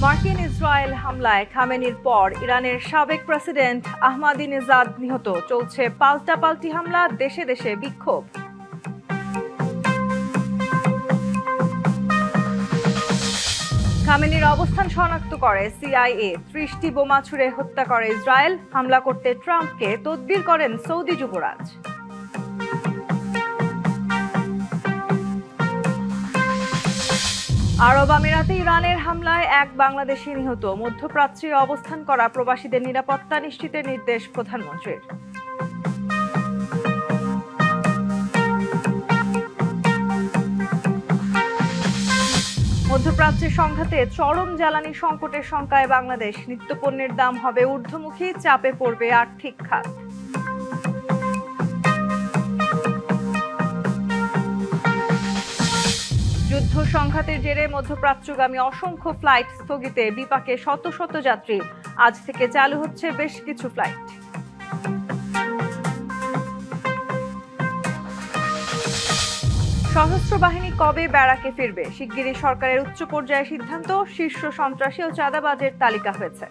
মার্কিন ইসরায়েল হামলায় খামেনির পর ইরানের সাবেক প্রেসিডেন্ট আহমাদিনেজাদ নিহত। চলছে পাল্টাপাল্টি হামলা, দেশে দেশে বিক্ষোভ। খামেনির অবস্থান শনাক্ত করে সিআইএ। ৩০টি বোমা ছুড়ে হত্যা করে ইসরায়েল। হামলা করতে ট্রাম্পকে তদবির করেন সৌদি যুবরাজ। আরব আমিরাতে ইরানের হামলায় এক বাংলাদেশি নিহত। মধ্যপ্রাচ্যে অবস্থান করা প্রবাসীদের নিরাপত্তা নিশ্চিতের নির্দেশ প্রধানমন্ত্রীর। মধ্যপ্রাচ্যের সংঘাতে চরম জ্বালানি সংকটের শঙ্কায় বাংলাদেশ। নিত্যপণ্যের দাম হবে ঊর্ধ্বমুখী, চাপে পড়বে আর্থিক খাত। যুদ্ধ সংঘাতের জেরে মধ্যপ্রাচ্যগামী অসংখ্য ফ্লাইট স্থগিতে, বিপাকে শত শত যাত্রী। আজ থেকে চালু হচ্ছে বেশ কিছু ফ্লাইট। সশস্ত্র বাহিনী কবে ব্যারাকে ফিরবে? শিগগিরই সরকারের উচ্চ পর্যায়ের সিদ্ধান্ত। শীর্ষ সন্ত্রাসী ও চাঁদাবাজের তালিকা হয়েছে।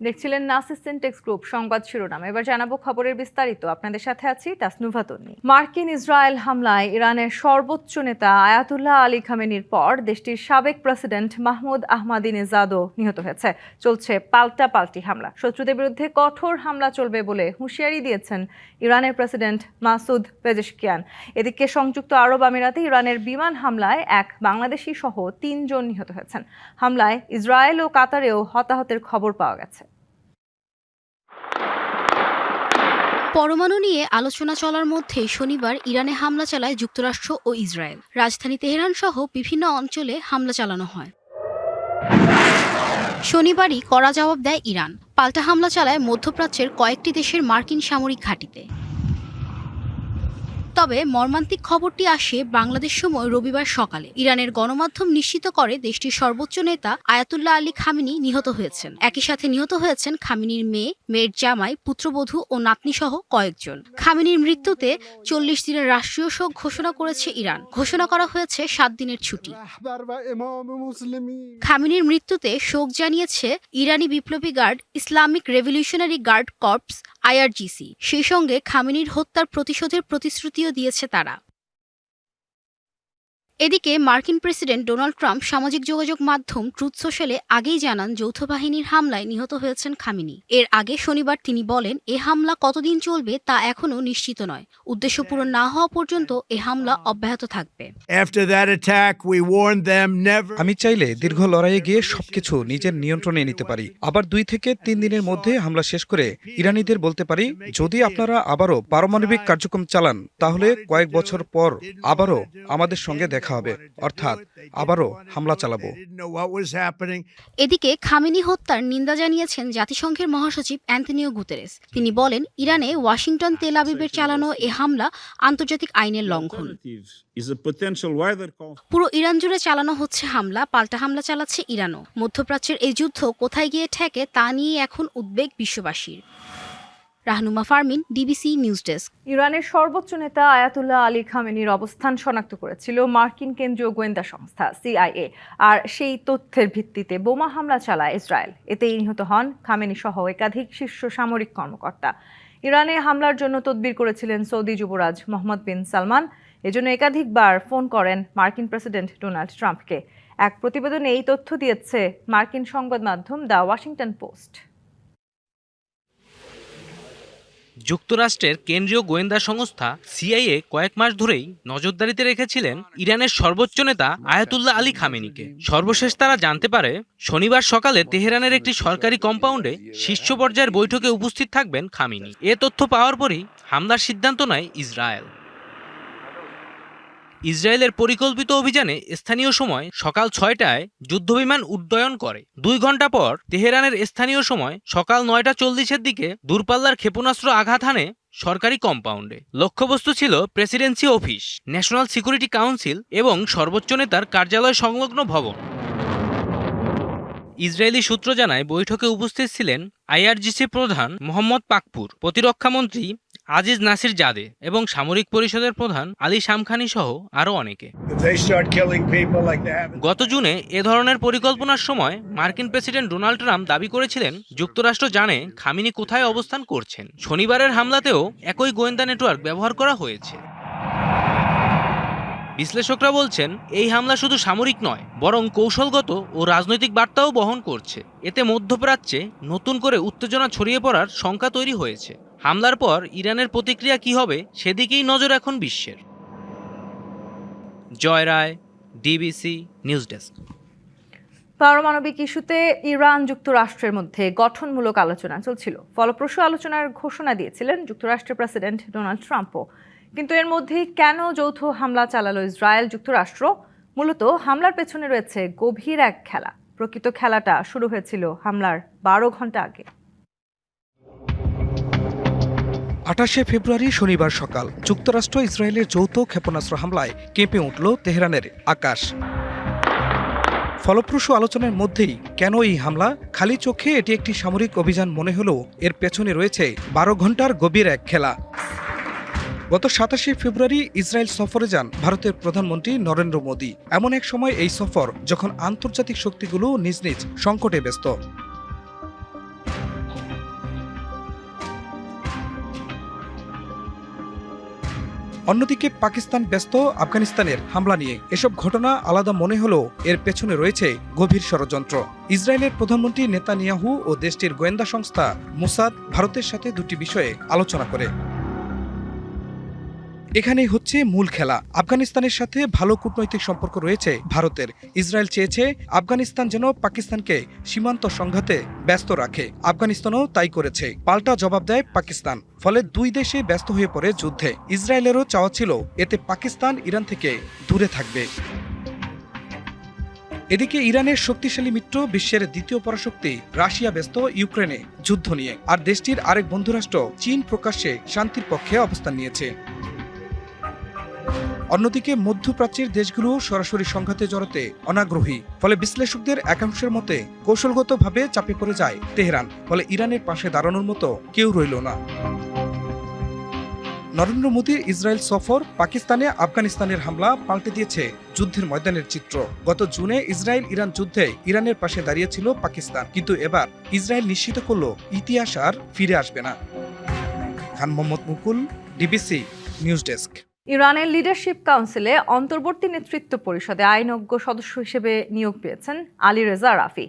দেখছিলেন নাসিস সিনটেক্স গ্রুপ সংবাদ শিরোনাম। এবার জানাবো খবরের বিস্তারিত। আপনাদের সাথে আছি তাসনুভা তন্নি। মার্কিন ইসরায়েল হামলায় ইরানের সর্বোচ্চ নেতা আয়াতুল্লাহ আলী খামেনির পর দেশটির সাবেক প্রেসিডেন্ট মাহমুদ আহমাদিনেজাদও নিহত হয়েছে। চলছে পাল্টাপাল্টি হামলা। শত্রুদের বিরুদ্ধে কঠোর হামলা চলবে বলে হুঁশিয়ারি দিয়েছেন ইরানের প্রেসিডেন্ট মাসুদ পেজেশকিয়ান। এদিকে সংযুক্ত আরব আমিরাতে ইরানের বিমান হামলায় এক বাংলাদেশি সহ ৩ জন নিহত হয়েছেন। হামলায় ইসরায়েল ও কাতারেও হতাহতের খবর পাওয়া গেছে। পরমাণু নিয়ে আলোচনা চলার মধ্যে শনিবার ইরানে হামলা চালায় যুক্তরাষ্ট্র ও ইসরায়েল। রাজধানী তেহরান সহ বিভিন্ন অঞ্চলে হামলা চালানো হয়। শনিবারই কড়া জবাব দেয় ইরান। পাল্টা হামলা চালায় মধ্যপ্রাচ্যের কয়েকটি দেশের মার্কিন সামরিক ঘাঁটিতে। তবে মর্মান্তিক খবরটি আসে বাংলাদেশ সময় রবিবার সকালে। ইরানের গণমাধ্যম নিশ্চিত করে দেশটির সর্বোচ্চ নেতা আয়াতুল্লাহ আলী খামেনি নিহত হয়েছেন। একই সাথে নিহত হয়েছেন খামেনির মেয়ে, মেয়ের জামাই, পুত্রবধূ ও নাতনি সহ কয়েকজন। খামেনির মৃত্যুতে ৪০ দিনের রাষ্ট্রীয় শোক ঘোষণা করেছে ইরান। ঘোষণা করা হয়েছে ৭ দিনের ছুটি। খামেনির মৃত্যুতে শোক জানিয়েছে ইরানি বিপ্লবী guard, Islamic revolutionary guard corps IRGC। সেই সঙ্গে খামেনির হত্যার প্রতিশোধের প্রতিশ্রুতিও দিয়েছে তারা। এদিকে মার্কিন প্রেসিডেন্ট ডোনাল্ড ট্রাম্প সামাজিক যোগাযোগ মাধ্যম ট্রুথ সোশ্যালে আগেই জানান যৌথ বাহিনীর হামলায় নিহত হয়েছেন খামেনি। এর আগে শনিবার তিনি বলেন, এ হামলা কতদিন চলবে তা এখনও নিশ্চিত নয়। উদ্দেশ্য পূরণ না হওয়া পর্যন্ত এ হামলা অব্যাহত থাকবে। আমি চাইলে দীর্ঘ লড়াইয়ে গিয়ে সবকিছু নিজের নিয়ন্ত্রণে নিতে পারি। আবার 2 থেকে 3 দিনের মধ্যে হামলা শেষ করে ইরানিদের বলতে পারি, যদি আপনারা আবারও পারমাণবিক কার্যক্রম চালান তাহলে কয়েক বছর পর আবারও আমাদের সঙ্গে দেখা হবে, অর্থাৎ আবারও হামলা চালাবো। এদিকে খামেনি হত্যার নিন্দা জানিয়েছেন জাতিসংঘের মহাসচিব অ্যান্তনিও গুতেরেস। তিনি বলেন, ইরানে ওয়াশিংটন তেল আবিবের চালানো এ হামলা আন্তর্জাতিক আইনের লঙ্ঘন। পুরো ইরান জুড়ে চালানো হচ্ছে হামলা, পাল্টা হামলা চালাচ্ছে ইরানও। মধ্যপ্রাচ্যের এই যুদ্ধ কোথায় গিয়ে ঠেকে তা নিয়ে এখন উদ্বেগ বিশ্ববাসীর। Rahnuma Fermin, DBC news desk. ইরানের সর্বোচ্চ নেতা আয়াতুল্লাহ আলী খামেনির অবস্থান শনাক্ত করেছিল মার্কিন কেন্দ্রীয় গোয়েন্দা সংস্থা CIA। আর সেই তথ্যের ভিত্তিতে বোমা হামলা চালায় ইসরায়েল। এতেই নিহত হন খামেনি সহ একাধিক শীর্ষ সামরিক কর্মকর্তা। ইরানে হামলার জন্য তদবির করেছিলেন সৌদি যুবরাজ মোহাম্মদ বিন সালমান। এজন্য একাধিকবার ফোন করেন মার্কিন প্রেসিডেন্ট ডোনাল্ড ট্রাম্পকে। এক প্রতিবেদনে এই তথ্য দিয়েছে মার্কিন সংবাদ মাধ্যম দ্য ওয়াশিংটন পোস্ট। যুক্তরাষ্ট্রের কেন্দ্রীয় গোয়েন্দা সংস্থা CIA কয়েক মাস ধরেই নজরদারিতে রেখেছিলেন ইরানের সর্বোচ্চ নেতা আয়াতুল্লাহ আলী খামেনিকে। সর্বশেষ তারা জানতে পারে শনিবার সকালে তেহরানের একটি সরকারি কম্পাউন্ডে শীর্ষ পর্যায়ের বৈঠকে উপস্থিত থাকবেন খামেনি। এ তথ্য পাওয়ার পরই হামলার সিদ্ধান্ত নেয় ইসরায়েল। ইসরায়েলের পরিকল্পিত অভিযানে স্থানীয় সময় সকাল 6টায় যুদ্ধবিমান উড্ডয়ন করে। 2 ঘন্টা পর তেহরানের স্থানীয় সময় সকাল 9:40-এর দিকে দূরপাল্লার ক্ষেপণাস্ত্র আঘাত হানে সরকারি কম্পাউন্ডে। লক্ষ্যবস্তু ছিল Presidency office, national security council এবং সর্বোচ্চ নেতার কার্যালয় সংলগ্ন ভবন। ইসরায়েলি সূত্র জানায় বৈঠকে উপস্থিত ছিলেন IRGC প্রধান মোহাম্মদ পাকপুর, প্রতিরক্ষামন্ত্রী আজিজ নাসির জাদে এবং সামরিক পরিষদের প্রধান আলী শামখানি সহ আরও অনেকে। গত জুনে এ ধরনের পরিকল্পনার সময় মার্কিন প্রেসিডেন্ট ডোনাল্ড ট্রাম্প দাবি করেছিলেন যুক্তরাষ্ট্র জানে খামেনি কোথায় অবস্থান করছেন। শনিবারের হামলাতেও একই গোয়েন্দা নেটওয়ার্ক ব্যবহার করা হয়েছে। বিশ্লেষকরা বলছেন এই হামলা শুধু সামরিক নয়, বরং কৌশলগত ও রাজনৈতিক বার্তাও বহন করছে। এতে মধ্যপ্রাচ্যে নতুন করে উত্তেজনা ছড়িয়ে পড়ার শঙ্কা তৈরি হয়েছে। হামলার পর ইরানের প্রতিক্রিয়া কী হবে সেদিকেই নজর এখন বিশ্বের। জয় রায়, ডিবিসি নিউজ ডেস্ক। পারমাণবিক ইস্যুতে ইরান যুক্তরাষ্ট্রের মধ্যে গঠনমূলক আলোচনা চলছিল। ফলপ্রসূ আলোচনার ঘোষণা দিয়েছিলেন যুক্তরাষ্ট্রের প্রেসিডেন্ট ডোনাল্ড ট্রাম্পও। কিন্তু এর মধ্যেই কেন যৌথ হামলা চালালো ইসরায়েল যুক্তরাষ্ট্র? মূলত হামলার পেছনে রয়েছে গভীর এক খেলা। প্রকৃত খেলাটা শুরু হয়েছিল হামলার 12 ঘন্টা আগে। 28শে ফেব্রুয়ারি শনিবার সকাল যুক্তরাষ্ট্র ইসরায়েলের যৌথ ক্ষেপণাস্ত্র হামলায় কেঁপে উঠল তেহরানের আকাশ। ফলপ্রসূ আলোচনার মধ্যেই কেন এই হামলা? খালি চোখে এটি একটি সামরিক অভিযান মনে হলেও এর পেছনে রয়েছে 12 ঘন্টার গভীর এক খেলা। গত 27শে ফেব্রুয়ারি ইসরায়েল সফরে যান ভারতের প্রধানমন্ত্রী নরেন্দ্র মোদী। এমন এক সময় এই সফর যখন আন্তর্জাতিক শক্তিগুলো নিজ নিজ সংকটে ব্যস্ত। অন্যদিকে পাকিস্তান ব্যস্ত আফগানিস্তানের হামলা নিয়ে। এসব ঘটনা আলাদা মনে হলেও এর পেছনে রয়েছে গভীর ষড়যন্ত্র। ইসরায়েলের প্রধানমন্ত্রী নেতানিয়াহু ও দেশটির গোয়েন্দা সংস্থা মোসাদ ভারতের সাথে দুটি বিষয়ে আলোচনা করে। এখানেই হচ্ছে মূল খেলা। আফগানিস্তানের সাথে ভালো কূটনৈতিক সম্পর্ক রয়েছে ভারতের। ইসরায়েল চেয়েছে আফগানিস্তান যেন পাকিস্তানকে সীমান্ত সংঘাতে ব্যস্ত রাখে। আফগানিস্তানও তাই করেছে। পাল্টা জবাব দেয় পাকিস্তান। ফলে দুই দেশে ব্যস্ত হয়ে পড়ে যুদ্ধে। ইসরায়েলেরও চাওয়া ছিল এতে পাকিস্তান ইরান থেকে দূরে থাকবে। এদিকে ইরানের শক্তিশালী মিত্র বিশ্বের দ্বিতীয় পরাশক্তি রাশিয়া ব্যস্ত ইউক্রেনে যুদ্ধ নিয়ে। আর দেশটির আরেক বন্ধুরাষ্ট্র চীন প্রকাশ্যে শান্তির পক্ষে অবস্থান নিয়েছে। অন্যদিকে মধ্যপ্রাচ্যের দেশগুলো সরাসরি সংঘাতে জড়াতে অনাগ্রহী। ফলে বিশ্লেষকদের একাংশের মতে কৌশলগতভাবে চাপে পড়ে যায় তেহরান। ফলে ইরানের পাশে দাঁড়ানোর মতো কেউ রইল না। নরেন্দ্র মোদীর ইসরায়েল সফর, পাকিস্তানে আফগানিস্তানের হামলা পাল্টে দিয়েছে যুদ্ধের ময়দানের চিত্র। গত জুনে ইসরায়েল ইরান যুদ্ধে ইরানের পাশে দাঁড়িয়েছিল পাকিস্তান, কিন্তু এবার ইসরায়েল নিশ্চিত করল ইতিহাস আর ফিরে আসবে না। খান মোহাম্মদ মুকুল, ডিবিসি নিউজ ডেস্ক। ইরানের লিডারশিপ কাউন্সিলে অন্তর্বর্তী নেতৃত্ব পরিষদে আইনজ্ঞ সদস্য হিসেবে নিয়োগ পেয়েছেন আলী রেজা রাফি।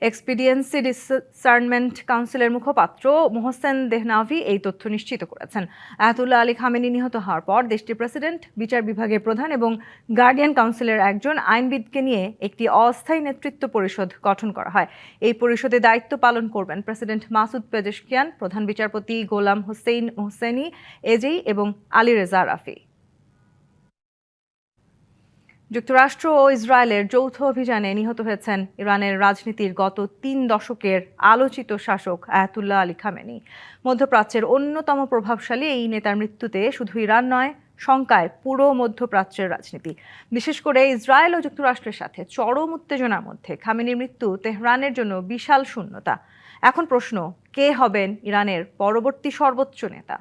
এক্সপিডিয়েন্সি ডিসার্নমেন্ট কাউন্সিলের মুখপাত্র মোহসেন দেহনাভি এই তথ্য নিশ্চিত করেছেন। আয়াতুল্লাহ আলী খামেনি নিহত হওয়ার পর দেশটির প্রেসিডেন্ট, বিচার বিভাগের প্রধান এবং গার্ডিয়ান কাউন্সিলের একজন আইনবিদকে নিয়ে একটি অস্থায়ী নেতৃত্ব পরিষদ গঠন করা হয়। এই পরিষদে দায়িত্ব পালন করবেন প্রেসিডেন্ট মাসুদ পেজেশকিয়ান, প্রধান বিচারপতি গোলাম হোসেইন মোহসেনি এজেই এবং আলী রেজা রাফি। যুক্তরাষ্ট্র ও ইসরায়েলের যৌথ অভিযানে নিহত হয়েছেন ইরানের রাজনীতির গত 3 দশকের আলোচিত শাসক আয়াতুল্লাহ আলী খামেনি। মধ্যপ্রাচ্যের অন্যতম প্রভাবশালী এই নেতার মৃত্যুতে শুধু ইরান নয়, শঙ্কায় পুরো মধ্যপ্রাচ্যের রাজনীতি। বিশেষ করে ইসরায়েল ও যুক্তরাষ্ট্রের সাথে চরম উত্তেজনার মধ্যে খামেনির মৃত্যু তেহরানের জন্য বিশাল শূন্যতা। এখন প্রশ্ন, কে হবেন ইরানের পরবর্তী সর্বোচ্চ নেতা?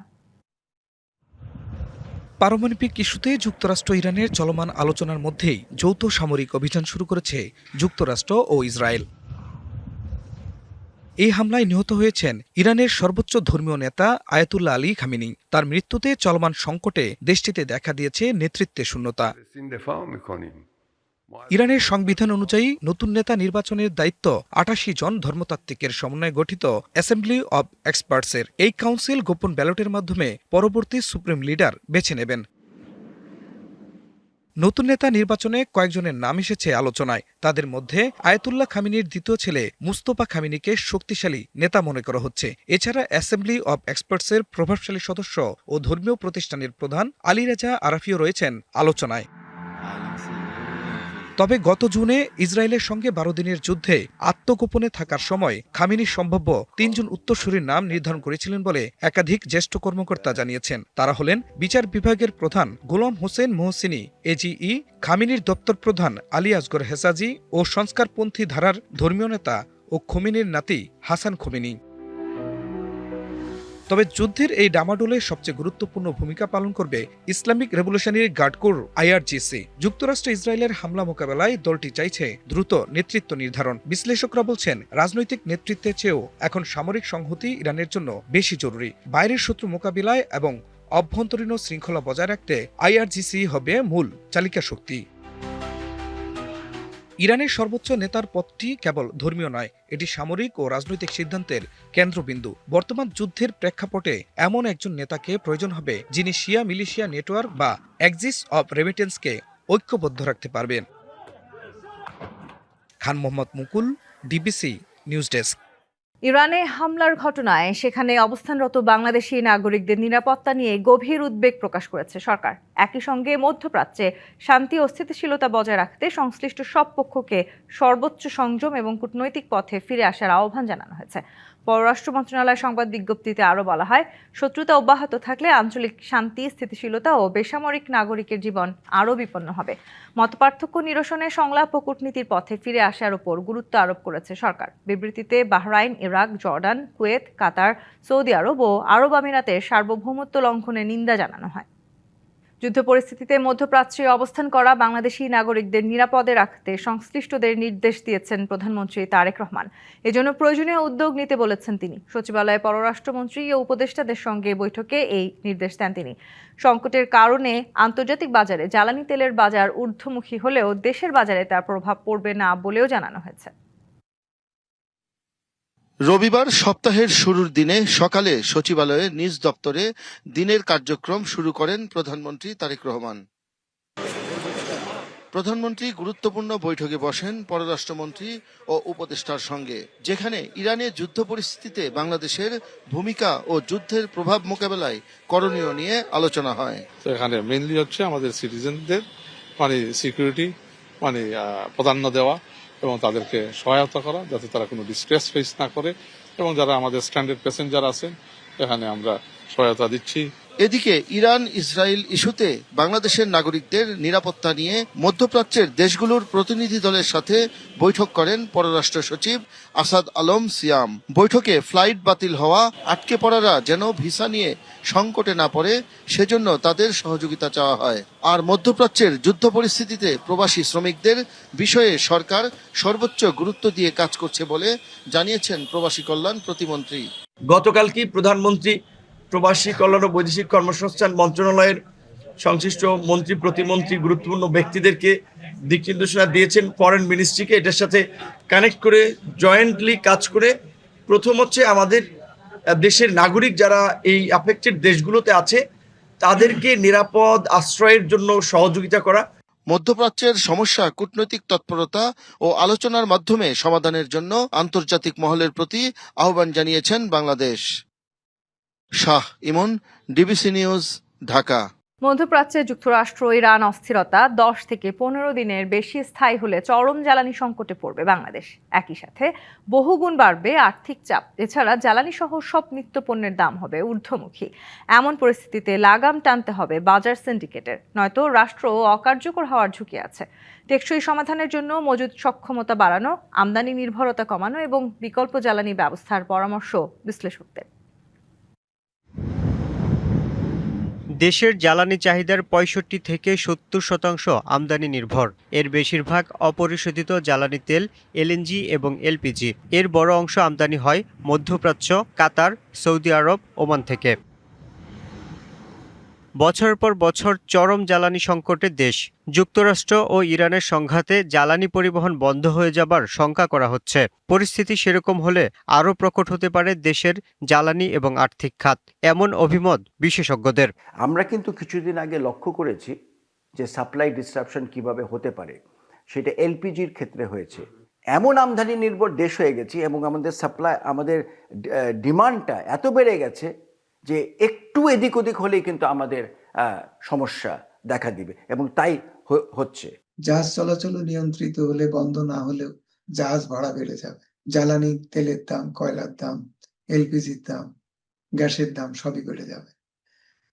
পারমাণবিক ইস্যুতে যুক্তরাষ্ট্র ইরানের চলমান আলোচনার মধ্যেই যৌথ সামরিক অভিযান শুরু করেছে যুক্তরাষ্ট্র ও ইসরায়েল। এই হামলায় নিহত হয়েছেন ইরানের সর্বোচ্চ ধর্মীয় নেতা আয়াতুল্লাহ আলী খামেনি। তার মৃত্যুতে চলমান সংকটে দেশটিতে দেখা দিয়েছে নেতৃত্বের শূন্যতা। ইরানের সংবিধান অনুযায়ী নতুন নেতা নির্বাচনের দায়িত্ব 88 জন ধর্মতাত্ত্বিকের সমন্বয়ে গঠিত অ্যাসেম্বলি অব এক্সপার্টসের। এই কাউন্সিল গোপন ব্যালটের মাধ্যমে পরবর্তী সুপ্রিম লিডার বেছে নেবেন। নতুন নেতা নির্বাচনে কয়েকজনের নাম এসেছে আলোচনায়। তাদের মধ্যে আয়াতুল্লাহ খামেনির দ্বিতীয় ছেলে মুস্তফা খামেনিকে শক্তিশালী নেতা মনে করা হচ্ছে। এছাড়া অ্যাসেম্বলি অব এক্সপার্টসের প্রভাবশালী সদস্য ও ধর্মীয় প্রতিষ্ঠানের প্রধান আলী রেজা আরাফিও রয়েছেন আলোচনায়। তবে গত জুনে ইসরায়েলের সঙ্গে 12 দিনের যুদ্ধে আত্মগোপনে থাকার সময় খামেনি সম্ভাব্য 3 জন উত্তরসূরির নাম নির্ধারণ করেছিলেন বলে একাধিক জ্যেষ্ঠ কর্মকর্তা জানিয়েছেন। তারা হলেন বিচার বিভাগের প্রধান গোলাম হোসেন মোহসেনি এজিই, খামেনির দপ্তর প্রধান আলী আসগর হেসাজি ও সংস্কারপন্থী ধারার ধর্মীয় নেতা ও খোমেনির নাতি হাসান খোমেনি। তবে যুদ্ধের এই ডামাডোলে সবচেয়ে গুরুত্বপূর্ণ ভূমিকা পালন করবে Islamic revolutionary guard corps IRGC। যুক্তরাষ্ট্র ইসরায়েলের হামলা মোকাবেলায় দলটি চাইছে দ্রুত নেতৃত্ব নির্ধারণ। বিশ্লেষকরা বলছেন, রাজনৈতিক নেতৃত্বের চেয়েও এখন সামরিক সংহতি ইরানের জন্য বেশি জরুরি। বাইরের শত্রু মোকাবিলায় এবং অভ্যন্তরীণ শৃঙ্খলা বজায় রাখতে IRGC হবে মূল চালিকা শক্তি। ইরানের সর্বোচ্চ নেতার পদটি কেবল ধর্মীয় নয়, এটি সামরিক ও রাজনৈতিক সিদ্ধান্তের কেন্দ্রবিন্দু। বর্তমান যুদ্ধের প্রেক্ষাপটে এমন একজন নেতাকে প্রয়োজন হবে যিনি শিয়া মিলিশিয়া নেটওয়ার্ক বা অ্যাক্সিস অব রেমিটেন্সকে ঐক্যবদ্ধ রাখতে পারবেন। খান মোহাম্মদ মুকুল, DBC নিউজ ডেস্ক। ইরানে হামলার ঘটনায় সেখানে অবস্থানরত বাংলাদেশি নাগরিকদের নিরাপত্তা নিয়ে গভীর উদ্বেগ প্রকাশ করেছে সরকার। একই সঙ্গে মধ্যপ্রাচ্যে শান্তি ও স্থিতিশীলতা বজায় রাখতে সংশ্লিষ্ট সব পক্ষকে সর্বোচ্চ সংযম এবং কূটনৈতিক পথে ফিরে আসার আহ্বান জানানো হয়েছে। পররাষ্ট্র মন্ত্রণালয়ের সংবাদ বিজ্ঞপ্তিতে আরও বলা হয়, শত্রুতা অব্যাহত থাকলে আঞ্চলিক শান্তি, স্থিতিশীলতা ও বেসামরিক নাগরিকের জীবন আরও বিপন্ন হবে। মতপার্থক্য নিরসনে সংলাপ ও কূটনীতির পথে ফিরে আসার উপর গুরুত্ব আরোপ করেছে সরকার। বিবৃতিতে বাহরাইন, ইরাক, জর্ডান, কুয়েত, কাতার, সৌদি আরব ও আরব আমিরাতের সার্বভৌমত্ব লঙ্ঘনের নিন্দা জানানো হয়। যুদ্ধ পরিস্থিতিতে মধ্যপ্রাচ্যে অবস্থান করা বাংলাদেশি নাগরিকদের নিরাপদে রাখতে সংশ্লিষ্টদের নির্দেশ দিয়েছেন প্রধানমন্ত্রী তারেক রহমান। এজন্য প্রয়োজনীয় উদ্যোগ নিতে বলেছেন তিনি। সচিবালয়ে পররাষ্ট্রমন্ত্রী ও উপদেষ্টাদের সঙ্গে বৈঠকে এই নির্দেশ দেন তিনি। সংকটের কারণে আন্তর্জাতিক বাজারে জ্বালানি তেলের বাজার ঊর্ধ্বমুখী হলেও দেশের বাজারে তার প্রভাব পড়বে না বলেও জানানো হয়েছে। রবিবার সপ্তাহের শুরুর দিনে সকালে সচিবালয়ে নিজ দপ্তরে দিনের কার্যক্রম শুরু করেন প্রধানমন্ত্রী তারেক রহমান। প্রধানমন্ত্রী গুরুত্বপূর্ণ বৈঠকে বসেন পররাষ্ট্রমন্ত্রী ও উপদেষ্টার সঙ্গে, যেখানে ইরানে যুদ্ধ পরিস্থিতিতে বাংলাদেশের ভূমিকা ও যুদ্ধের প্রভাব মোকাবেলায় করণীয় নিয়ে আলোচনা হয়। তো এখানে মেইনলি হচ্ছে আমাদের সিটিজেনদের সিকিউরিটি প্রাধান্য দেওয়া এবং তাদেরকে সহায়তা করা, যাতে তারা কোনো ডিস্ট্রেস ফেস না করে, এবং যারা আমাদের স্ট্যান্ডার্ড প্যাসেঞ্জার আছেন এখানে আমরা সহায়তা দিচ্ছি। এদিকে ইরান ইসরায়েল ইস্যুতে বাংলাদেশের নাগরিকদের নিরাপত্তা নিয়ে মধ্যপ্রাচ্যের দেশগুলোর প্রতিনিধি দলের সাথে বৈঠক করেন পররাষ্ট্র সচিব আসাদ আলম সিয়াম। বৈঠকে ফ্লাইট বাতিল হওয়া, আটকে পড়ারা যেন ভিসা নিয়ে সংকটে না পড়ে সেজন্য তাদের সহযোগিতা চাওয়া হয়। আর মধ্যপ্রাচ্যের যুদ্ধ পরিস্থিতিতে প্রবাসী শ্রমিকদের বিষয়ে সরকার সর্বোচ্চ গুরুত্ব দিয়ে কাজ করছে বলে জানিয়েছেন প্রবাসী কল্যাণ প্রতিমন্ত্রী। গতকাল কি প্রধানমন্ত্রী প্রবাসী কল্যাণ ও বৈদেশিক কর্মসংস্থান মন্ত্রণালয়ের সংশ্লিষ্ট মন্ত্রী, প্রতিমন্ত্রী, গুরুত্বপূর্ণ ব্যক্তিদেরকে দিক নির্দেশনা দিয়েছেন ফরেন মিনিস্ট্রিকে এটার সাথে কানেক্ট করে জয়েন্টলি কাজ করে প্রথম হচ্ছে আমাদের দেশের নাগরিক যারা এই অ্যাফেক্টেড দেশগুলোতে আছে তাদেরকে নিরাপদ আশ্রয়ের জন্য সহযোগিতা করা। মধ্যপ্রাচ্যের সমস্যা কূটনৈতিক তৎপরতা ও আলোচনার মাধ্যমে সমাধানের জন্য আন্তর্জাতিক মহলের প্রতি আহ্বান জানিয়েছেন বাংলাদেশ। শাহ ইমন, DBC নিউজ, ঢাকা। মধ্যপ্রাচ্যে যুক্তরাষ্ট্র ইরান অস্থিরতা 10 থেকে 15 দিনের বেশি স্থায়ী হলে চরম জ্বালানি সংকটে পড়বে বাংলাদেশ। একই সাথে বহুগুণ বাড়বে আর্থিক চাপ। এছাড়া জ্বালানি সহ সব নিত্যপণ্যের দাম হবে ঊর্ধ্বমুখী। এমন পরিস্থিতিতে লাগাম টানতে হবে বাজার সিন্ডিকেটের, নয়তো রাষ্ট্র অকার্যকর হওয়ার ঝুঁকি আছে। টেকসই সমাধানের জন্য মজুদ সক্ষমতা বাড়ানো, আমদানি নির্ভরতা কমানো এবং বিকল্প জ্বালানি ব্যবস্থার পরামর্শ বিশ্লেষকদের। দেশের জ্বালানি চাহিদার 65 থেকে 70% আমদানি নির্ভর। এর বেশিরভাগ অপরিশোধিত জ্বালানি তেল, LNG এবং LPG। এর বড় অংশ আমদানি হয় মধ্যপ্রাচ্য, কাতার, সৌদি আরব, ওমান থেকে। বছরের পর বছর চরম জ্বালানি সংকটে দেশ। যুক্তরাষ্ট্র ও ইরানের সংঘাতে জ্বালানি পরিবহন বন্ধ হয়ে যাবার শঙ্কা করা হচ্ছে। পরিস্থিতি সেরকম হলে আরও প্রকট হতে পারে দেশের জ্বালানি এবং আর্থিক খাত, এমন অভিমত বিশেষজ্ঞদের। আমরা কিন্তু কিছুদিন আগে লক্ষ্য করেছি যে সাপ্লাই ডিসরাপশন কিভাবে হতে পারে, সেটা LPGর ক্ষেত্রে হয়েছে। এমন আমদানি নির্ভর দেশ হয়ে গেছি এবং আমাদের ডিমান্ডটা এত বেড়ে গেছে যে একটু এদিক ওদিক হলেই কিন্তু আমাদের সমস্যা দেখা দিবে, এবং তাই হচ্ছে। জাহাজ চলাচল নিয়ন্ত্রিত হলে, বন্ধ না হলেও জাহাজ ভাড়া বেড়ে যাবে। জ্বালানি তেলের দাম, কয়লার দাম, LPGর দাম, গ্যাসের দাম সবই বেড়ে যাবে।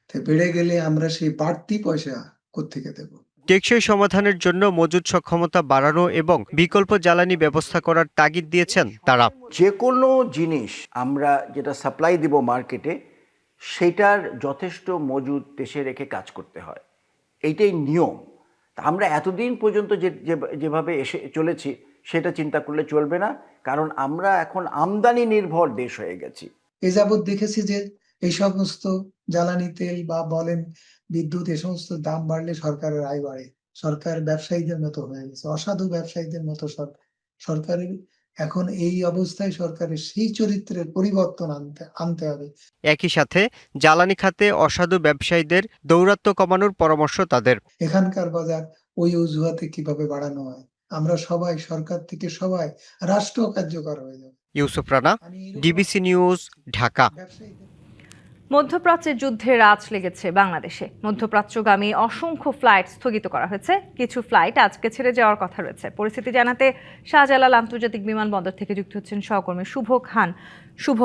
তো বেড়ে গেলে আমরা সেই বাড়তি পয়সা কোত্থেকে দেব? টেকসই সমাধানের জন্য মজুদ সক্ষমতা বাড়ানো এবং বিকল্প জ্বালানি ব্যবস্থা করার তাগিদ দিয়েছেন তারা। যে কোনো জিনিস আমরা যেটা সাপ্লাই দিব মার্কেটে, সেটার যথেষ্ট মজুদ দেশে রেখে কাজ করতে হয়, এইটাই নিয়ম। তা আমরা এতদিন পর্যন্ত যেভাবে এসে চলেছি সেটা চিন্তা করলে চলবে না, কারণ আমরা এখন আমদানি নির্ভর দেশ হয়ে গেছি। এ যাবৎ দেখেছি যে এই সমস্ত জ্বালানি তেল বা বলেন বিদ্যুৎ, এ সমস্ত দাম বাড়লে সরকারের আয় বাড়ে। সরকার ব্যবসায়ীদের মতো হয়ে গেছে, অসাধু ব্যবসায়ীদের মতো সরকারের এখন এই অবস্থায় সরকারের সেই চরিত্রের পরিবর্তন আনতে হবে। একই সাথে জ্বালানি খাতে অসাধু ব্যবসায়ীদের দৌরাত্ম্য কমানোর পরামর্শ তাদের। এখানকার বাজার ওই অজুহাতে কিভাবে বাড়ানো হয়, আমরা সবাই, সরকার থেকে সবাই, রাষ্ট্র কার্যকর হয়ে যাবে। Yusuf Rana, DBC news, Dhaka. মধ্যপ্রাচ্যের যুদ্ধে আঁচ লেগেছে বাংলাদেশে। মধ্যপ্রাচ্যগামী অসংখ্য ফ্লাইট স্থগিত করা হয়েছে, কিছু ফ্লাইট আজকে ছেড়ে যাওয়ার কথা রয়েছে। পরিস্থিতি জানাতে শাহজালাল আন্তর্জাতিক বিমানবন্দর থেকে যুক্ত হচ্ছেন সহকর্মী শুভ খান। শুভ,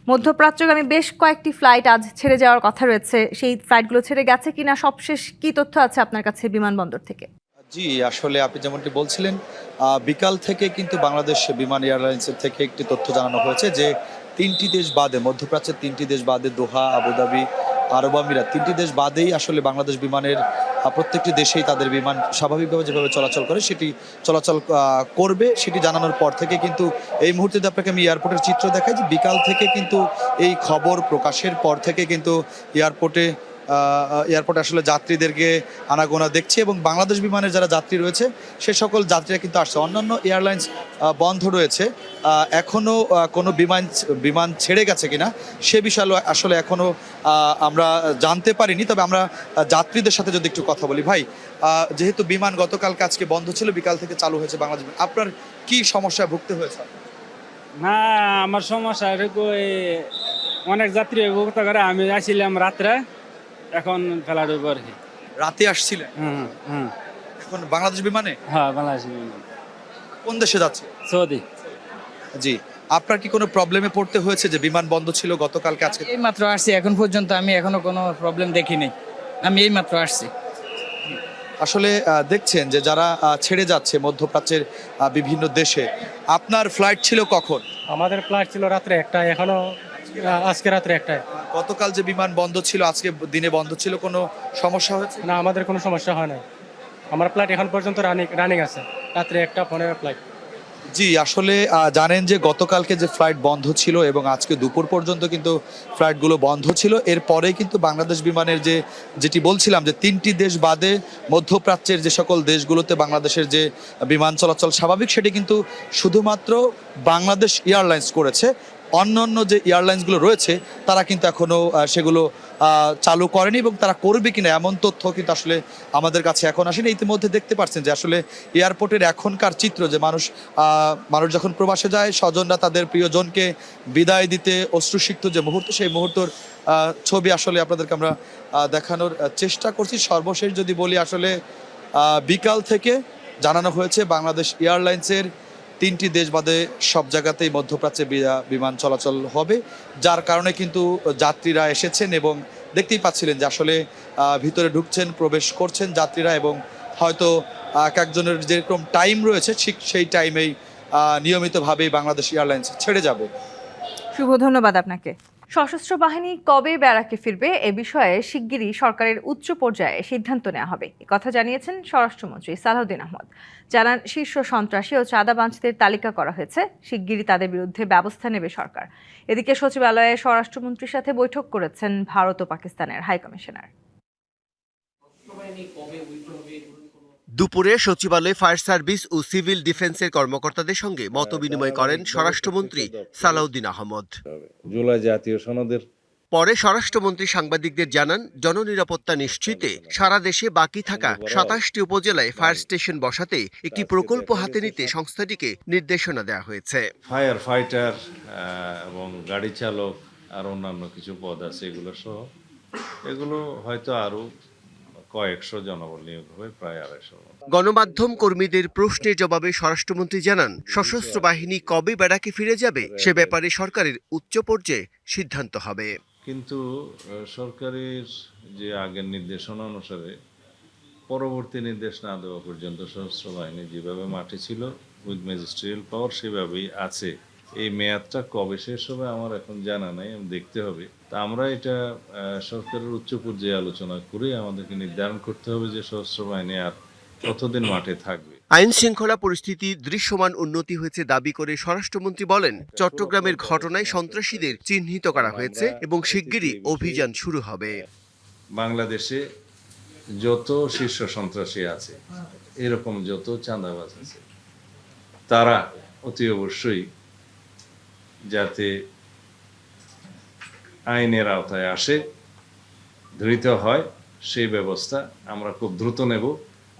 মধ্যপ্রাচ্যগামী বেশ কয়েকটি ফ্লাইট আজ ছেড়ে যাওয়ার কথা রয়েছে, সেই ফ্লাইটগুলো ছেড়ে গেছে কিনা, সবশেষ কি তথ্য আছে আপনার কাছে বিমানবন্দর থেকে? জি, আসলে আপনি যেমনটি বলছিলেন, বিকাল থেকে কিন্তু বাংলাদেশ বিমান এয়ারলাইন্সের থেকে একটি তথ্য জানানো হয়েছে যে 3টি দেশ বাদে, মধ্যপ্রাচ্যের 3টি দেশ বাদে, দোহা, আবুধাবি, আরব আমিরাত, 3টি দেশ বাদেই আসলে বাংলাদেশ বিমানের প্রত্যেকটি দেশেই তাদের বিমান স্বাভাবিকভাবে যেভাবে চলাচল করে সেটি চলাচল করবে, সেটি জানানোর পর থেকে কিন্তু এই মুহূর্তে আপনাকে আমি এয়ারপোর্টের চিত্র দেখাই যে বিকাল থেকে কিন্তু এই খবর প্রকাশের পর থেকে কিন্তু এয়ারপোর্টে আসলে যাত্রীদেরকে আনাগোনা দেখছে এবং বাংলাদেশ বিমানের যারা যাত্রী রয়েছে সে সকল যাত্রীরা কিন্তু আসছে। অন্যান্য এয়ারলাইন্স বন্ধ রয়েছে, এখনও কোনো বিমান ছেড়ে গেছে কিনা সে বিষয়ে আসলে এখনও আমরা জানতে পারিনি। তবে আমরা যাত্রীদের সাথে যদি একটু কথা বলি, ভাই, যেহেতু বিমান গতকালকে আজকে বন্ধ ছিল, বিকাল থেকে চালু হয়েছে বাংলাদেশ বিমান, আপনার কি সমস্যায় ভুগতে হয়েছে? না, আমার সমস্যা অনেক যাত্রী ভুগতে করে। আমি আসছিলাম রাত্রে, এখন ফেলার উপর। রাতে আসছিলেন? এখন বাংলাদেশ বিমানে? হ্যাঁ, বাংলাদেশ বিমান। কোন দেশে যাচ্ছে? সৌদি। জি, আপনার কি কোনো প্রবলেমে পড়তে হয়েছে যে বিমান বন্ধ ছিল গতকালকে আজকে? এই মাত্র আসছি, এখন পর্যন্ত আমি এখনো কোনো প্রবলেম দেখিনি, আমি এই মাত্র আসছি। আসলে দেখছেন যে যারা ছেড়ে যাচ্ছে মধ্যপ্রাচ্যের বিভিন্ন দেশে, আপনার ফ্লাইট ছিল কখন? আমাদের ফ্লাইট ছিল রাত্রে 1টা, এখনো আজকে রাত্রে 1টায়। গতকাল যে বিমান বন্ধ ছিল আজকে দিনে বন্ধ ছিল, কোনো সমস্যা হয়েছে? না, আমাদের কোনো সমস্যা হয় না, আমার ফ্লাইট এখন পর্যন্ত রানিং আছে, রাত্রে 1:15 ফ্লাইট। জি, আসলে জানেন যে গতকালকে যে ফ্লাইট বন্ধ ছিল এবং আজকে দুপুর পর্যন্ত কিন্তু ফ্লাইটগুলো বন্ধ ছিল। এরপরে কিন্তু বাংলাদেশ বিমানের যেটি বলছিলাম যে 3টি দেশ বাদে মধ্যপ্রাচ্যের যে সকল দেশগুলোতে বাংলাদেশের যে বিমান চলাচল স্বাভাবিক, সেটি কিন্তু শুধুমাত্র বাংলাদেশ এয়ারলাইন্স করেছে। অন্যান্য যে এয়ারলাইন্সগুলো রয়েছে তারা কিন্তু এখনও সেগুলো চালু করেনি এবং তারা করবে কিনা এমন তথ্য কিন্তু আসলে আমাদের কাছে এখন আসেনি। ইতিমধ্যে দেখতে পাচ্ছেন যে আসলে এয়ারপোর্টের এখনকার চিত্র, যে মানুষ যখন প্রবাসে যায়, স্বজনরা তাদের প্রিয়জনকে বিদায় দিতে অশ্রুসিক্ত যে মুহূর্ত, সেই মুহূর্তের ছবি আসলে আপনাদেরকে আমরা দেখানোর চেষ্টা করছি। সর্বশেষ যদি বলি, আসলে বিকাল থেকে জানানো হয়েছে বাংলাদেশ এয়ারলাইন্সের 3টি দেশ বাদে সব জায়গাতেই মধ্যপ্রাচ্যে বিমান চলাচল হবে, যার কারণে কিন্তু যাত্রীরা এসেছেন এবং দেখতেই পাচ্ছিলেন যে আসলে ভিতরে ঢুকছেন, প্রবেশ করছেন যাত্রীরা এবং হয়তো এক একজনের যেরকম টাইম রয়েছে ঠিক সেই টাইমেই নিয়মিতভাবেই বাংলাদেশ এয়ারলাইন্স ছেড়ে যাবে। শুভ, ধন্যবাদ আপনাকে। সশস্ত্র বাহিনী কবে ব্যারাকে ফিরবে এ বিষয়ে শিগগিরই সরকারের উচ্চ পর্যায়ে সিদ্ধান্ত নেওয়া হবে, কথা জানিয়েছেন স্বরাষ্ট্রমন্ত্রী সালাউদ্দিন আহমদ। জানান, শীর্ষ সন্ত্রাসী ও চাঁদাবাজদের তালিকা করা হয়েছে, শিগগিরই তাদের বিরুদ্ধে ব্যবস্থা নেবে সরকার। এদিকে সচিবালয়ে স্বরাষ্ট্রমন্ত্রীর সাথে বৈঠক করেছেন ভারত ও পাকিস্তানের হাইকমিশনার। দুপুরে সচিবালয়ে ফায়ার সার্ভিস ও সিভিল ডিফেন্সের কর্মকর্তাদের সঙ্গে মতবিনিময় করেন স্বরাষ্ট্রমন্ত্রী সালাউদ্দিন আহমদ। জুলাই জাতীয় সনদের পরে স্বরাষ্ট্রমন্ত্রী সাংবাদিকদের জানান, জননিরাপত্তা নিশ্চিতে সারা দেশে বাকি থাকা 27টি উপজেলায় ফায়ার স্টেশন বসাতে একটি প্রকল্প হাতে নিতে সংস্থাটিকে নির্দেশনা দেওয়া হয়েছে। ফায়ার ফাইটার এবং গাড়ি চালক আর অন্যান্য কিছু পদ আছে, এগুলো হয়তো আরো কয়েকশো জনবল নিয়োগ হবে, প্রায় 250। গণমাধ্যম কর্মীদের প্রশ্নের জবাবে স্বরাষ্ট্রমন্ত্রী জানান, সশস্ত্র বাহিনী কবে ব্যারাকে ফিরে যাবে সে ব্যাপারে সরকারের উচ্চ পর্যায়ে সিদ্ধান্ত হবে। কিন্তু সরকারের যে আগের নির্দেশনা অনুসারে পরবর্তী নির্দেশ না দেওয়া পর্যন্ত সশস্ত্র বাহিনী যেভাবে মাঠে ছিল উইথ ম্যাজিস্ট্রিয়াল পাওয়ার সেভাবেই আছে। এই মেয়াদটা কবে শেষ হবে আমার এখন জানা নাই, দেখতে হবে। তা আমরা এটা সরকারের উচ্চ পর্যায়ে আলোচনা করে আমাদেরকে নির্ধারণ করতে হবে যে সশস্ত্র বাহিনী আর কতদিন মাঠে থাকবে। আইন শৃঙ্খলা পরিস্থিতি দৃশ্যমান উন্নতি হয়েছে দাবি করে স্বরাষ্ট্রমন্ত্রী বলেন, চট্টগ্রামের ঘটনায় সন্ত্রাসীদের চিহ্নিত করা হয়েছে এবং শিগগিরই অভিযান শুরু হবে। বাংলাদেশে যত শীর্ষ সন্ত্রাসী আছে, এরকম যত চাঁদাবাজ আছে, তারা অতি অবশ্যই যাতে আইনের আওতায় আসে, ধৃত হয়, সেই ব্যবস্থা আমরা খুব দ্রুত নেব।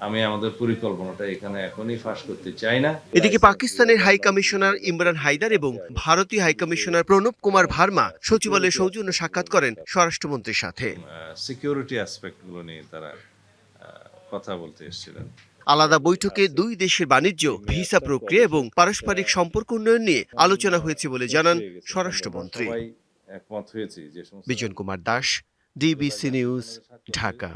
আমি আমাদের পরিকল্পনাটা এখানে এখনই ফাঁস করতে চাই না। এদিকে পাকিস্তানের হাই কমিশনার ইমরান হায়দার এবং ভারতীয় হাই কমিশনার প্রণব কুমার ভার্মা সচিবালয়ে সৌজন্য সাক্ষাৎ করেন স্বরাষ্ট্রমন্ত্রীর সাথে। সিকিউরিটি অ্যাসপেক্টগুলো নিয়ে তারা কথা বলতে এসেছিলেন। আলাদা বৈঠকে দুই দেশের বাণিজ্য, ভিসা প্রক্রিয়া এবং পারস্পরিক সম্পর্ক উন্নয়ন নিয়ে আলোচনা হয়েছে বলে জানান স্বরাষ্ট্রমন্ত্রী। একমত হয়েছে যে বিজন কুমার দাস, ডিবিসি নিউজ, ঢাকা।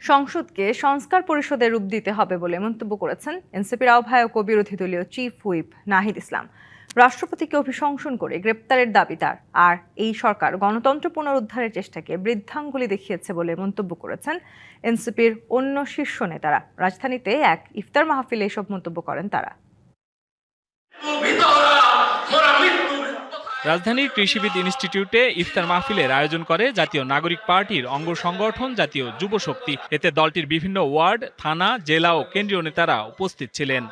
সংসদকে সংস্কার পরিষদের রূপ দিতে হবে বলে মন্তব্য করেছেন এনসিপির আহ্বায়ক ও বিরোধী দলীয় চিফ হুইপ নাহিদ ইসলাম। রাষ্ট্রপতিকে অভিশংসন করে গ্রেপ্তারের দাবি তার। আর এই সরকার গণতন্ত্র পুনরুদ্ধারের চেষ্টাকে বৃদ্ধাঙ্গুলি দেখিয়েছে বলে মন্তব্য করেছেন এনসিপির অন্য শীর্ষ নেতারা। রাজধানীতে এক ইফতার মাহফিলে এসব মন্তব্য করেন তারা। রাজধানীর কৃষিবিদ ইনস্টিটিউটে ইফতার মাহফিলের আয়োজন করে জাতীয় নাগরিক পার্টির অঙ্গ সংগঠন জাতীয় যুব শক্তি। এতে দলটির বিভিন্ন ওয়ার্ড, থানা, জেলা ও কেন্দ্রীয় নেতারা উপস্থিত ছিলেন।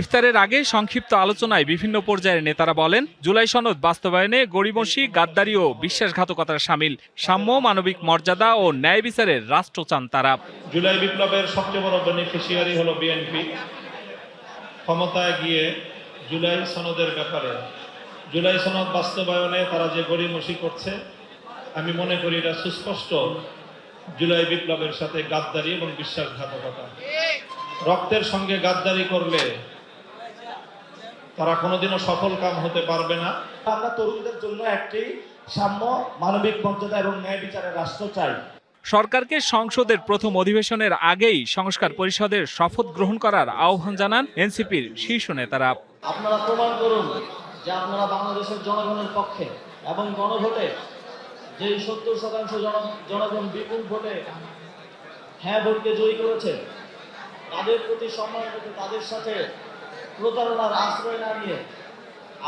ইফতারের আগে সংক্ষিপ্ত আলোচনায় বিভিন্ন পর্যায়ের নেতারা বলেন, জুলাই সনদ বাস্তবায়নে গরিমসি, গাদ্দারি ও বিশ্বাসঘাতকতার শামিল। সাম্য, মানবিক মর্যাদা ও ন্যায় বিচারের রাষ্ট্র চান তারা। জুলাই বিপ্লবের সবচেয়ে বড় বেনিফিশিয়ারি হলো বিএনপি। ক্ষমতায় গিয়ে জুলাই সনদের ব্যাপারে, জুলাই সনদ বাস্তবায়নে তারা যে গরিমসি করছে, আমি মনে করি এটা সুস্পষ্ট জুলাই বিপ্লবের সাথে গাদ্দারি এবং বিশ্বাসঘাতকতা। রক্তের সঙ্গে গাদ্দারি করলে তারা কোনোদিনও সফল কাম হতে পারবে না। আমরা তরুণদের জন্য একটি সাম্য, মানবিক মর্যাদা এবং ন্যায় বিচারের রাষ্ট্র চাই। সরকারকে সংসদের প্রথম অধিবেশনের আগেই সংস্কার পরিষদের শপথ গ্রহণ করার আহ্বান জানান এনসিপির শীর্ষ নেতারা। আপনারা প্রমাণ করুন যে আপনারা বাংলাদেশের জনগণের পক্ষে এবং গণভোটে যে 70% জনগণ বিপুল ভোটে হ্যাঁ ভোটকে জয়ী করেছে, তাদের প্রতি সম্মান রেখে তাদের সাথে প্রতারণার আশ্রয় না নিয়ে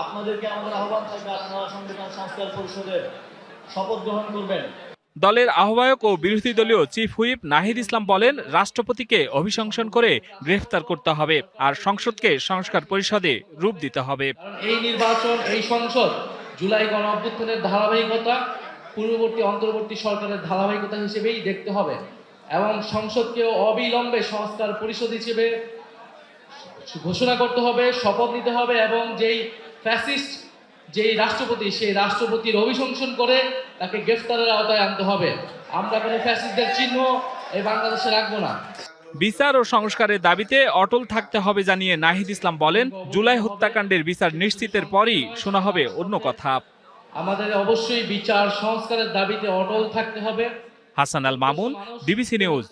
আপনাদেরকে আমাদের আহ্বান থাকবে, আপনারা সংবিধান সংস্কার পরিষদের শপথ গ্রহণ করবেন। দলের আহ্বায়ক ও বিরোধী দলীয় চিফ হুইপ নাহিদ ইসলাম বলেন, রাষ্ট্রপতিকে অভিশংসন করে গ্রেফতার করতে হবে আর সংসদকে সংস্কার পরিষদে রূপ দিতে হবে। এই নির্বাচন, এই সংসদ জুলাই গণ অভ্যুত্থানের ধারাবাহিকতা, পূর্ববর্তী অন্তর্বর্তী সরকারের ধারাবাহিকতা হিসেবেই দেখতে হবে এবং সংসদকেও অবিলম্বে সংস্কার পরিষদ হিসেবে ঘোষণা করতে হবে, শপথ নিতে হবে এবং যেই ফ্যাসিস্ট যেই রাষ্ট্রপতি, সেই রাষ্ট্রপতির অভিশংসন করে তাকে গ্রেফতারের আওতায় আনতে হবে। আমরা কোনো ফ্যাসিস্টদের চিহ্ন এই বাংলাদেশে রাখবো না। বিচার ও সংস্কারের দাবিতে অটল থাকতে হবে জানিয়ে নাহিদ ইসলাম বলেন, জুলাই হত্যাকাণ্ডের বিচার নিশ্চিতের পরই শোনা হবে অন্য কথা। আমাদের অবশ্যই বিচার সংস্কারের দাবিতে অটল থাকতে হবে। Hasan Al Mamun, DBC news,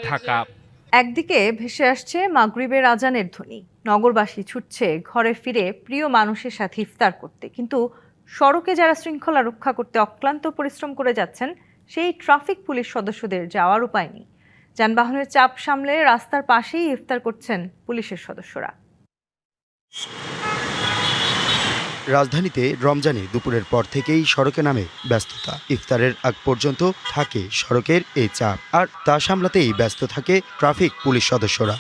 Dhaka. একদিকে ভেসে আসছে মাগরিবের আজানের ধ্বনি, নগরবাসী ছুটছে ঘরে ফিরে প্রিয় মানুষের সাথে ইফতার করতে, কিন্তু সড়কে যারা শৃঙ্খলা রক্ষা করতে অক্লান্ত পরিশ্রম করে যাচ্ছেন, সেই ট্রাফিক পুলিশ সদস্যদের যাওয়ার উপায় নেই। যানবাহনের চাপ সামলে রাস্তার পাশেই ইফতার করছেন পুলিশের সদস্যরা। রাজধানীতে রমজানে দুপুরের পর থেকেই সড়কে নামে ব্যস্ততা। ইফতারের আগ পর্যন্ত থাকে সড়কের এই চাপ, আর তা সামলাতেই ব্যস্ত থাকে ট্রাফিক পুলিশ সদস্যরা।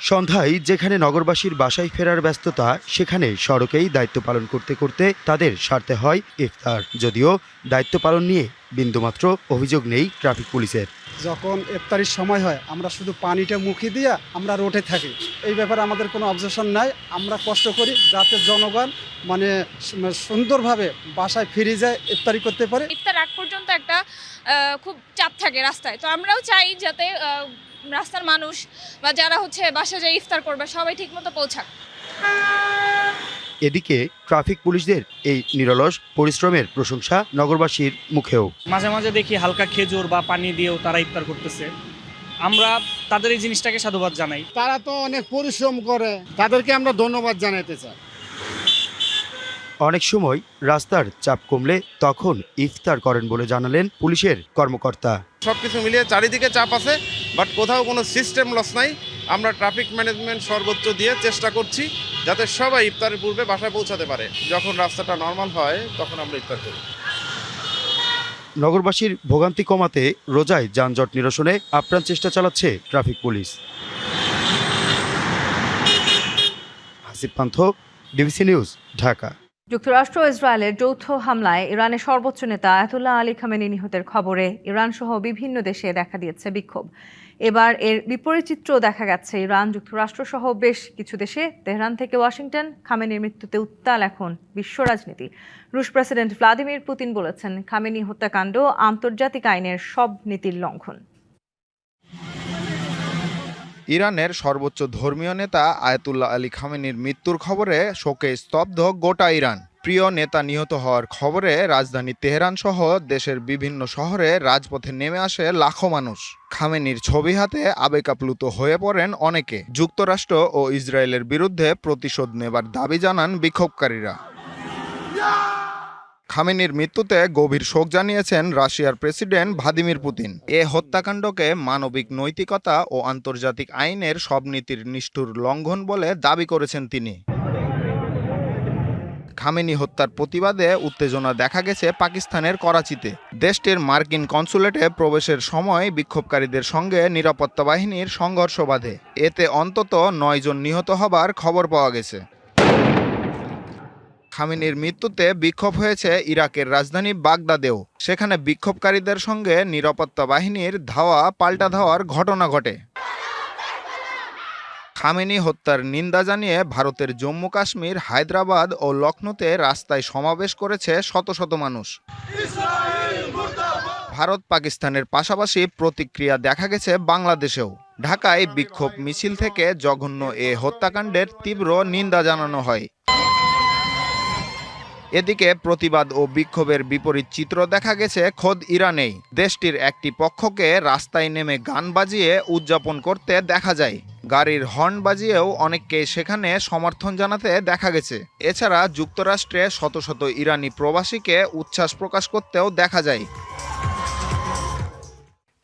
সন্ধ্যায় যেখানে নগরবাসীর বাসায় ফেরার ব্যস্ততা, সেখানে সড়কেই দায়িত্ব পালন করতে করতে তাদের সারতে হয় ইফতার। যদিও দায়িত্ব পালন নিয়ে বিন্দুমাত্র অভিযোগ নেই ট্রাফিক পুলিশের। যখন ইফতারির সময় হয় আমরা শুধু পানিটা মুখে দিয়ে আমরা রোডে থাকি, এই ব্যাপারে আমাদের কোনো অবজেকশন নাই। আমরা কষ্ট করি যাতে জনগণ সুন্দরভাবে বাসায় ফিরে যায়, ইফতারি করতে পারে। ইফতার আগ পর্যন্ত একটা খুব চাপ থাকে রাস্তায়, তো আমরাও চাই যাতে রাস্তার মানুষ বা যারা বাসায় যায় ইফতার করবে সবাই ঠিকমতো পৌঁছাক। এদিকে ট্রাফিক পুলিশদের এই নিরলস পরিশ্রমের প্রশংসা নগরবাসীর মুখেও। মাঝে মাঝে দেখি হালকা খেজুর বা পানি দিয়েও তারা ইফতার করতেছে, আমরা তাদের এই জিনিসটাকে সাধুবাদ জানাই। তারা তো অনেক পরিশ্রম করে, তাদেরকে আমরা ধন্যবাদ জানাতে চাই। অনেক সময় রাস্তার চাপ কমলে তখন ইফতার করেন বলে জানালেন পুলিশের কর্মকর্তা। সবকিছু মিলিয়ে চারিদিকে চাপ আছে, বাট কোথাও কোনো সিস্টেম লস নাই। আমরা ট্রাফিক ম্যানেজমেন্ট সর্বোচ্চ দিয়ে চেষ্টা করছি যাতে সবাই ইফতারের পূর্বে বাসায় পৌঁছাতে পারে। যখন রাস্তাটা নর্মাল হয় তখন আমরা ইফতার করি। নগরবাসীর ভোগান্তি কমাতে রোজায় যানজট নিরসনে আপ্রাণ চেষ্টা চালাচ্ছে ট্রাফিক পুলিশ। হাসিব পান্থ, ডিবিসি নিউজ, ঢাকা। যুক্তরাষ্ট্র ও ইসরায়েলের যৌথ হামলায় ইরানের সর্বোচ্চ নেতা আয়াতুল্লাহ আলী খামেনি নিহতের খবরে ইরান সহ বিভিন্ন দেশে দেখা দিয়েছে বিক্ষোভ। এবার এর বিপরীত চিত্র দেখা গেছে ইরান, যুক্তরাষ্ট্র সহ বেশ কিছু দেশে। তেহরান থেকে ওয়াশিংটন, খামেনির মৃত্যুতে উত্তাল এখন বিশ্ব রাজনীতি। রুশ প্রেসিডেন্ট ভ্লাদিমির পুতিন বলেছেন, খামেনি হত্যাকাণ্ড আন্তর্জাতিক আইনের সব নীতির লঙ্ঘন। ইরানের সর্বোচ্চ ধর্মীয় নেতা আয়াতুল্লাহ আলী খামেনির মৃত্যুর খবরে শোকে স্তব্ধ গোটা ইরান। প্রিয় নেতা নিহত হওয়ার খবরে রাজধানী তেহরান সহ দেশের বিভিন্ন শহরে রাজপথে নেমে আসে লাখো মানুষ। খামেনির ছবি হাতে আবেগাপ্লুত হয়ে পড়েন অনেকে। যুক্তরাষ্ট্র ও ইসরায়েলের বিরুদ্ধে প্রতিশোধ নেবার দাবি জানান বিক্ষোভকারীরা। খামেনির মৃত্যুতে গভীর শোক জানিয়েছেন রাশিয়ার প্রেসিডেন্ট ভ্লাদিমির পুতিন। এ হত্যাকাণ্ডকে মানবিক নৈতিকতা ও আন্তর্জাতিক আইনের সব নীতির নিষ্ঠুর লঙ্ঘন বলে দাবি করেছেন তিনি। খামেনি হত্যার প্রতিবাদে উত্তেজনা দেখা গেছে পাকিস্তানের করাচিতে। দেশটির মার্কিন কনসুলেটে প্রবেশের সময় বিক্ষোভকারীদের সঙ্গে নিরাপত্তা বাহিনীর সংঘর্ষ বাধে। এতে অন্তত 9 জন নিহত হবার খবর পাওয়া গেছে। খামেনির মৃত্যুতে বিক্ষোভ হয়েছে ইরাকের রাজধানী বাগদাদেও। সেখানে বিক্ষোভকারীদের সঙ্গে নিরাপত্তা বাহিনীর ধাওয়া পাল্টা ধাওয়ার ঘটনা ঘটে। খামেনি হত্যার নিন্দা জানিয়ে ভারতের জম্মু কাশ্মীর, হায়দ্রাবাদ ও লখনৌতে রাস্তায় সমাবেশ করেছে শত শত মানুষ। ভারত পাকিস্তানের পাশাপাশি প্রতিক্রিয়া দেখা গেছে বাংলাদেশেও। ঢাকায় বিক্ষোভ মিছিল থেকে জঘন্য এ হত্যাকাণ্ডের তীব্র নিন্দা জানানো হয়। এদিকে প্রতিবাদ ও বিক্ষোভের বিপরীত চিত্র দেখা গেছে খোদ ইরানেই। দেশটির একটি পক্ষকে রাস্তায় নেমে গান বাজিয়ে উদযাপন করতে দেখা যায়। গাড়ির হর্ন বাজিয়েও অনেককে সেখানে সমর্থন জানাতে দেখা গেছে। এছাড়া যুক্তরাষ্ট্রে শত শত ইরানি প্রবাসীকে উচ্ছ্বাস প্রকাশ করতেও দেখা যায়।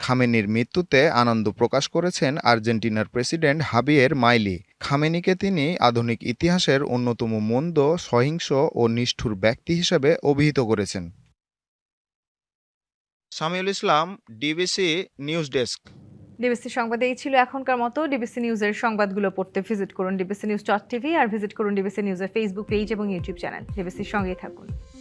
খামেনির মৃত্যুতে আনন্দ প্রকাশ করেছেন আর্জেন্টিনার প্রেসিডেন্ট হাবিয়ের মাইলি। খামেনিকে তিনি আধুনিক ইতিহাসের অন্যতম মন্দ, সহিংস ও নিষ্ঠুর ব্যক্তি হিসেবে অভিহিত করেছেন। সামিউল ইসলাম, ডিবিসি নিউজ ডেস্ক। ডিবিসি সংবাদ এই ছিল এখনকার মতো। ডিবিসি নিউজের সংবাদগুলো পড়তে ভিজিট করুন dbcnews.tv আর ভিজিট করুন ডিবিসি নিউজের ফেসবুক পেজ এবং ইউটিউব চ্যানেল। ডিবিসির সঙ্গেই থাকুন।